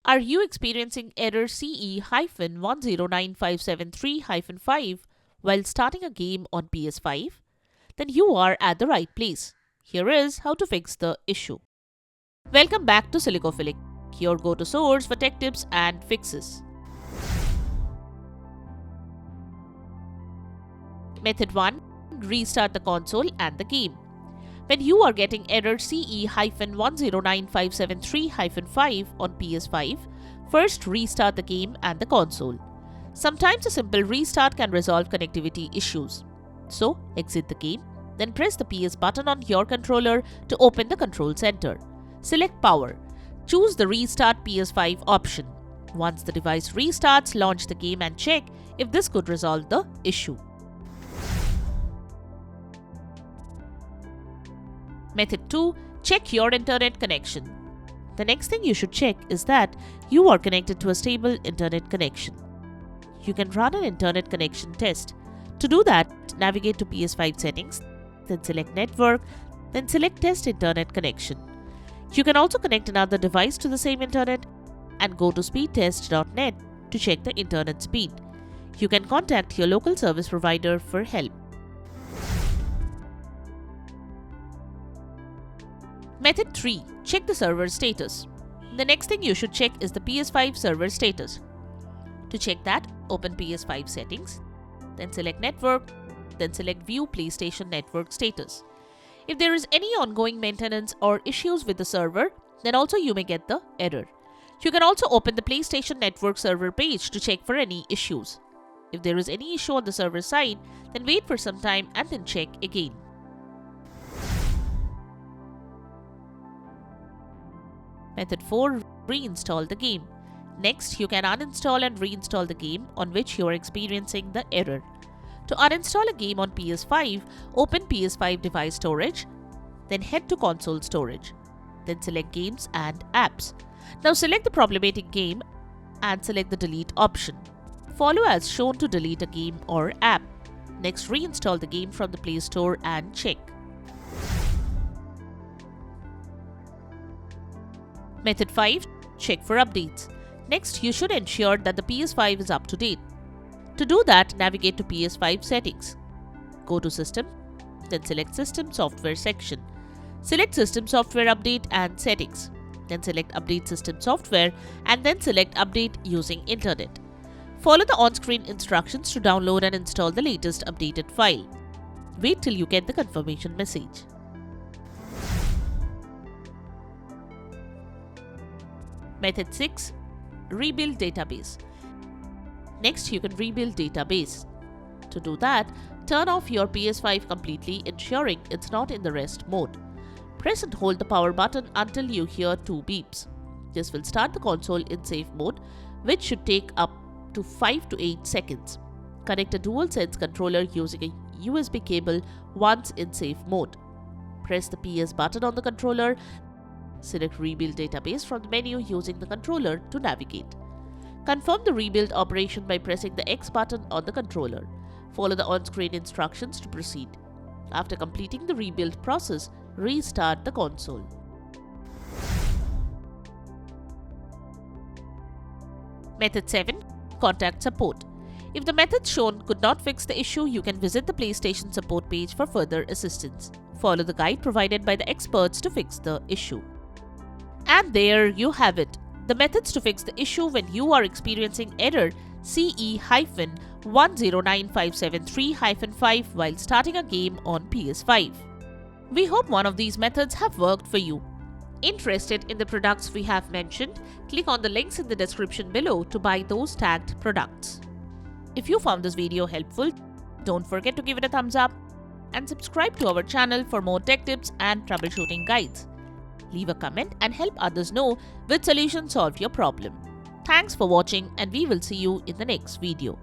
Are you experiencing error CE-109573-5 while starting a game on PS5? Then you are at the right place. Here is how to fix the issue. Welcome back to Silicophilic, your go-to source for tech tips and fixes. Method 1. Restart the console and the game. When you are getting error CE-109573-5 on PS5, first restart the game and the console. Sometimes a simple restart can resolve connectivity issues. So, exit the game, then press the PS button on your controller to open the control center. Select Power. Choose the Restart PS5 option. Once the device restarts, launch the game and check if this could resolve the issue. Method 2. Check your internet connection. The next thing you should check is that you are connected to a stable internet connection. You can run an internet connection test. To do that, navigate to PS5 settings, then select Network, then select Test Internet Connection. You can also connect another device to the same internet and go to speedtest.net to check the internet speed. You can contact your local service provider for help. Method 3. Check the server status. The next thing you should check is the PS5 server status. To check that, open PS5 settings, then select Network, then select View PlayStation Network Status. If there is any ongoing maintenance or issues with the server, then also you may get the error. You can also open the PlayStation Network server page to check for any issues. If there is any issue on the server side, then wait for some time and then check again. Method 4. Reinstall the game. Next, you can uninstall and reinstall the game on which you are experiencing the error. To uninstall a game on PS5, open PS5 device storage, then head to console storage. Then select Games and Apps. Now select the problematic game and select the Delete option. Follow as shown to delete a game or app. Next, reinstall the game from the Play Store and check. Method 5. Check for updates. Next, you should ensure that the PS5 is up to date. To do that, navigate to PS5 settings. Go to System, then select System Software section. Select System Software Update and Settings. Then select Update System Software and then select Update using Internet. Follow the on-screen instructions to download and install the latest updated file. Wait till you get the confirmation message. Method 6. Rebuild database. Next, you can rebuild database. To do that, turn off your PS5 completely, ensuring it's not in the rest mode. Press and hold the power button until you hear 2 beeps. This will start the console in safe mode, which should take up to 5 to 8 seconds. Connect a DualSense controller using a USB cable once in safe mode. Press the PS button on the controller. Select Rebuild Database from the menu using the controller to navigate. Confirm the rebuild operation by pressing the X button on the controller. Follow the on-screen instructions to proceed. After completing the rebuild process, restart the console. Method 7. Contact support. If the method shown could not fix the issue, you can visit the PlayStation support page for further assistance. Follow the guide provided by the experts to fix the issue. And there you have it, the methods to fix the issue when you are experiencing error CE-109573-5 while starting a game on PS5. We hope one of these methods have worked for you. Interested in the products we have mentioned? Click on the links in the description below to buy those tagged products. If you found this video helpful, don't forget to give it a thumbs up and subscribe to our channel for more tech tips and troubleshooting guides. Leave a comment and help others know which solution solved your problem. Thanks for watching and we will see you in the next video.